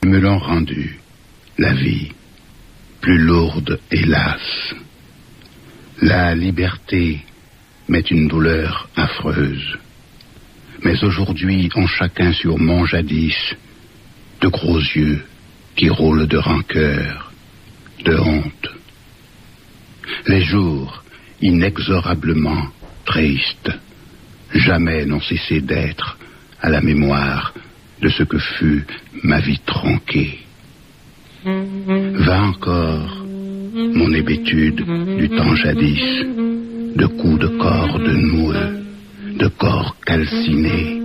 Me l'ont rendu, la vie, plus lourde, hélas. La liberté m'est une douleur affreuse. Mais aujourd'hui ont chacun sur mon jadis de gros yeux qui roulent de rancœur, de honte. Les jours, inexorablement tristes, jamais n'ont cessé d'être à la mémoire de ce que fut ma vie tronquée. Va encore mon hébétude du temps jadis, de coups de corde noueux, de corps calcinés,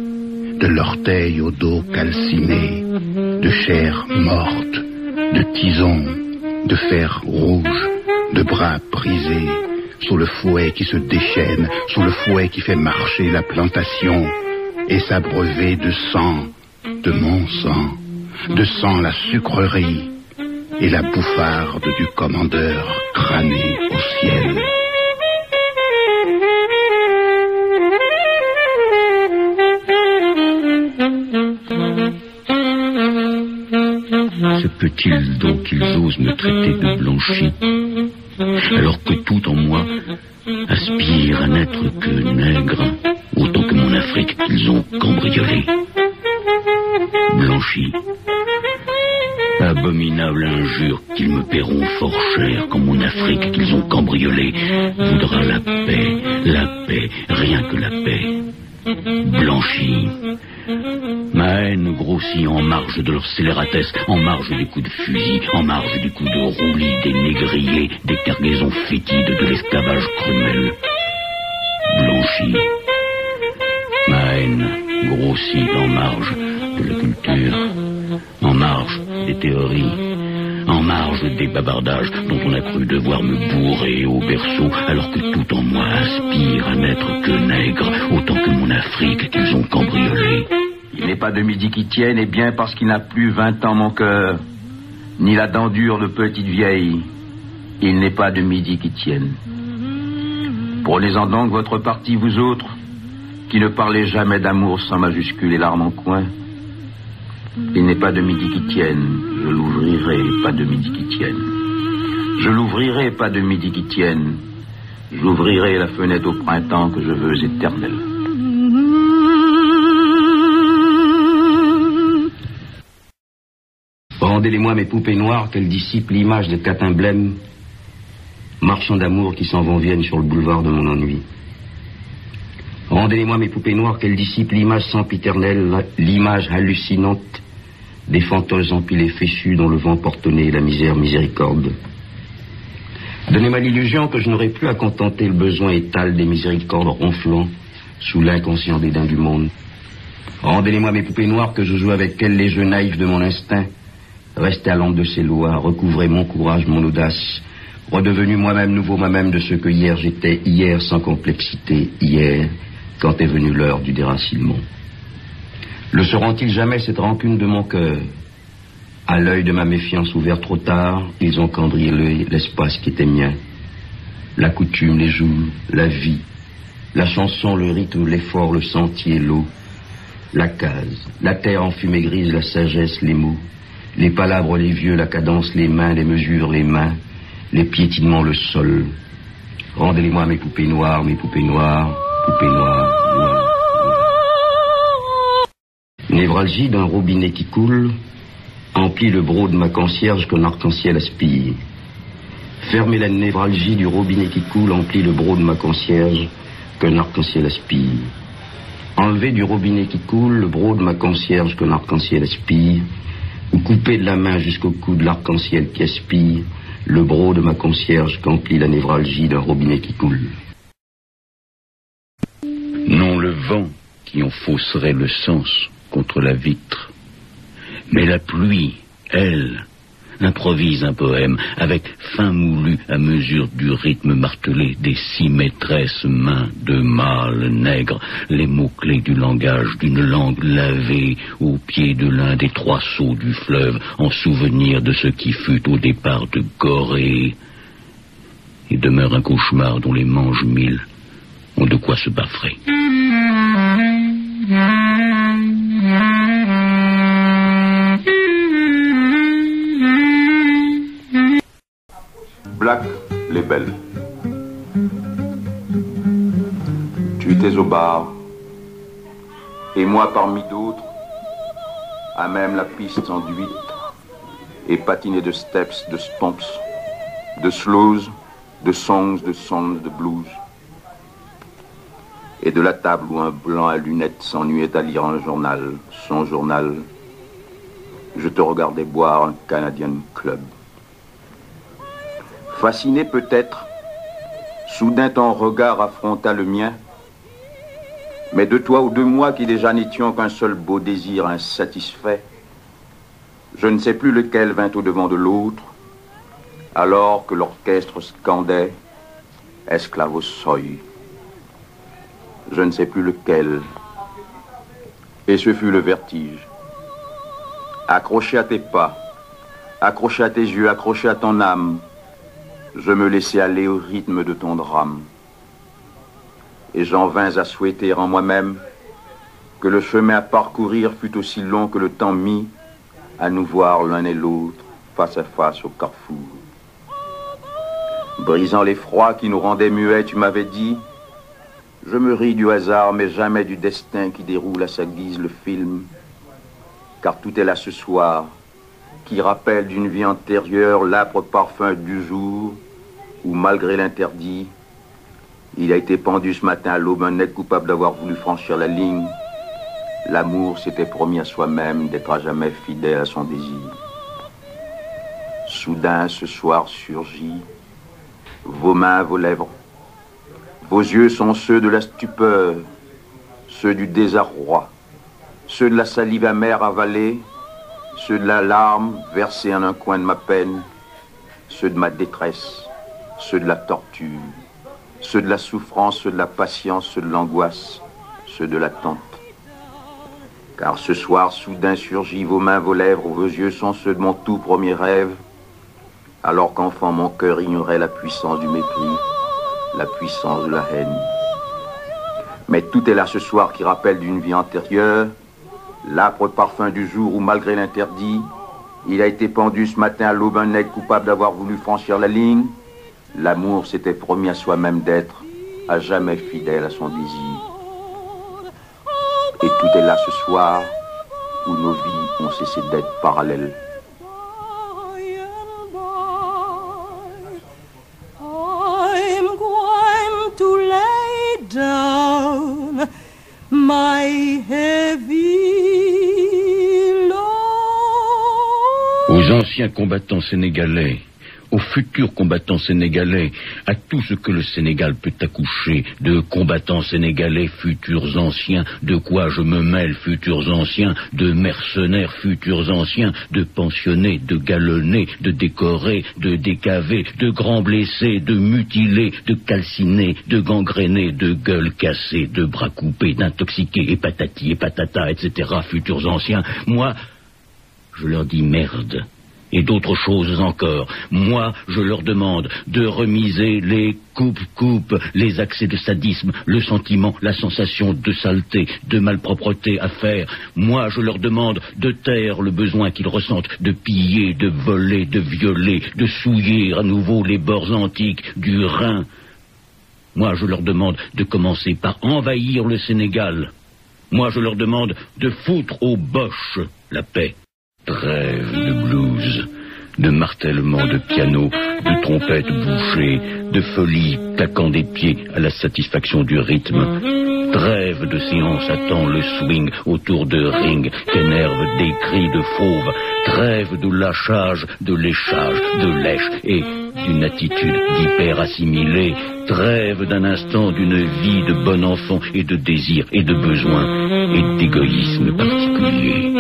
de l'orteil au dos calciné, de chair morte, de tisons, de fer rouge, de bras brisés, sous le fouet qui se déchaîne, sous le fouet qui fait marcher la plantation, et s'abreuver de sang, de mon sang, de sang la sucrerie, et la bouffarde du commandeur crânée au ciel. Se peut-il donc qu'ils osent me traiter de blanchi, alors que tout en moi aspire à n'être que nègre, autant que mon Afrique qu'ils ont cambriolée. Blanchi, abominable injure qu'ils me paieront fort cher quand mon Afrique qu'ils ont cambriolée voudra la paix, rien que la paix. Blanchi, ma haine grossit en marge de leur scélératesse, en marge des coups de fusil, en marge des coups de roulis, des négriers, des cargaisons fétides de l'esclavage cruel. Blanchi, ma haine grossit en marge de la culture, en marge des théories, en marge des bavardages dont on a cru devoir me bourrer au berceau, alors que tout en moi aspire à n'être que nègre, autant que mon Afrique qu'ils ont cambriolée. Il n'est pas de midi qui tienne, et bien parce qu'il n'a plus 20 ans mon cœur, ni la dent dure de petite vieille, il n'est pas de midi qui tienne. Prenez-en donc votre parti, vous autres, qui ne parlez jamais d'amour sans majuscule et larmes en coin. Il n'est pas de midi qui tienne, je l'ouvrirai, pas de midi qui tienne. Je l'ouvrirai, pas de midi qui tienne. J'ouvrirai la fenêtre au printemps que je veux éternelle. Rendez-les-moi mes poupées noires, qu'elles dissipent l'image de Catin blême, marchands d'amour qui s'en vont viennent sur le boulevard de mon ennui. Rendez-les-moi mes poupées noires, qu'elles dissipent l'image sempiternelle, l'image hallucinante des fantômes empilés féchus dont le vent portonnait la misère miséricorde. Donnez-moi l'illusion que je n'aurai plus à contenter le besoin étal des miséricordes ronflant sous l'inconscient dédain du monde. Rendez-les-moi mes poupées noires, que je joue avec elles les jeux naïfs de mon instinct, rester à l'ombre de ces lois, recouvrer mon courage, mon audace, redevenu moi-même, nouveau moi-même de ce que hier j'étais, hier sans complexité, hier, quand est venue l'heure du déracinement. Le sauront-ils jamais cette rancune de mon cœur? À l'œil de ma méfiance ouvert trop tard, ils ont cambriolé l'espace qui était mien. La coutume, les jours, la vie, la chanson, le rythme, l'effort, le sentier, l'eau, la case, la terre en fumée grise, la sagesse, les mots, les palabres, les vieux, la cadence, les mains, les mesures, les mains, les piétinements, le sol. Rendez-les-moi mes poupées noires, poupées noires, noires. Névralgie d'un robinet qui coule emplit le broc de ma concierge qu'un arc-en-ciel aspire. Fermez la névralgie du robinet qui coule emplit le broc de ma concierge qu'un arc-en-ciel aspire. Enlevez du robinet qui coule le broc de ma concierge qu'un arc-en-ciel aspire, ou coupez de la main jusqu'au cou de l'arc-en-ciel qui aspire le broc de ma concierge qu'emplit la névralgie d'un robinet qui coule. Non le vent qui en fausserait le sens contre la vitre, mais la pluie, elle, improvise un poème avec fin moulu à mesure du rythme martelé des 6 maîtresses mains de mâles nègres, les mots-clés du langage d'une langue lavée au pied de l'un des 3 seaux du fleuve en souvenir de ce qui fut au départ de Gorée, et demeure un cauchemar dont les manges 1000 ont de quoi se baffrer. belle. Tu étais au bar, et moi parmi d'autres, à même la piste enduite, et patiné de steps, de stomps, de slows, de songs, de blues. Et de la table où un blanc à lunettes s'ennuyait à lire un journal, son journal, je te regardais boire un Canadian Club. Fasciné peut-être, soudain ton regard affronta le mien, mais de toi ou de moi qui déjà n'étions qu'un seul beau désir insatisfait, je ne sais plus lequel vint au-devant de l'autre, alors que l'orchestre scandait « Esclavo soy ». Je ne sais plus lequel, et ce fut le vertige. Accroché à tes pas, accroché à tes yeux, accroché à ton âme, je me laissai aller au rythme de ton drame. Et j'en vins à souhaiter en moi-même que le chemin à parcourir fût aussi long que le temps mis à nous voir l'un et l'autre face à face au carrefour. Brisant l'effroi qui nous rendait muets, tu m'avais dit: je me ris du hasard, mais jamais du destin qui déroule à sa guise le film, car tout est là ce soir, qui rappelle d'une vie antérieure l'âpre parfum du jour, où malgré l'interdit, il a été pendu ce matin à l'aube, un net coupable d'avoir voulu franchir la ligne. L'amour s'était promis à soi-même d'être à jamais fidèle à son désir. Soudain, ce soir surgit, vos mains, vos lèvres, vos yeux sont ceux de la stupeur, ceux du désarroi, ceux de la salive amère avalée, ceux de la larme versée en un coin de ma peine, ceux de ma détresse, ceux de la torture, ceux de la souffrance, ceux de la patience, ceux de l'angoisse, ceux de l'attente. Car ce soir soudain surgit, vos mains, vos lèvres, vos yeux sont ceux de mon tout premier rêve, alors qu'enfant mon cœur ignorait la puissance du mépris, la puissance de la haine. Mais tout est là ce soir qui rappelle d'une vie antérieure, l'âpre parfum du jour où malgré l'interdit, il a été pendu ce matin à l'aube, un nègre coupable d'avoir voulu franchir la ligne. L'amour s'était promis à soi-même d'être à jamais fidèle à son désir. Et tout est là ce soir où nos vies ont cessé d'être parallèles. I'm going to lay down my heavy load. Aux anciens combattants sénégalais, aux futurs combattants sénégalais, à tout ce que le Sénégal peut accoucher, de combattants sénégalais, futurs anciens, de quoi je me mêle, futurs anciens, de mercenaires, futurs anciens, de pensionnés, de galonnés, de décorés, de décavés, de grands blessés, de mutilés, de calcinés, de gangrénés, de gueules cassées, de bras coupés, d'intoxiqués, et patati et patata, etc., futurs anciens. Moi, je leur dis merde. Et d'autres choses encore. Moi, je leur demande de remiser les coupes, les accès de sadisme, le sentiment, la sensation de saleté, de malpropreté à faire. Moi, je leur demande de taire le besoin qu'ils ressentent, de piller, de voler, de violer, de souiller à nouveau les bords antiques du Rhin. Moi, je leur demande de commencer par envahir le Sénégal. Moi, je leur demande de foutre aux boches la paix. Trêve de blues, de martèlement de piano, de trompettes bouchées, de folie claquant des pieds à la satisfaction du rythme. Trêve de séance attend le swing autour de ring qu'énervent des cris de fauve. Trêve de lâchage, de léchage, de lèche et d'une attitude d'hyper assimilé. Trêve d'un instant d'une vie de bon enfant et de désir et de besoin et d'égoïsme particulier.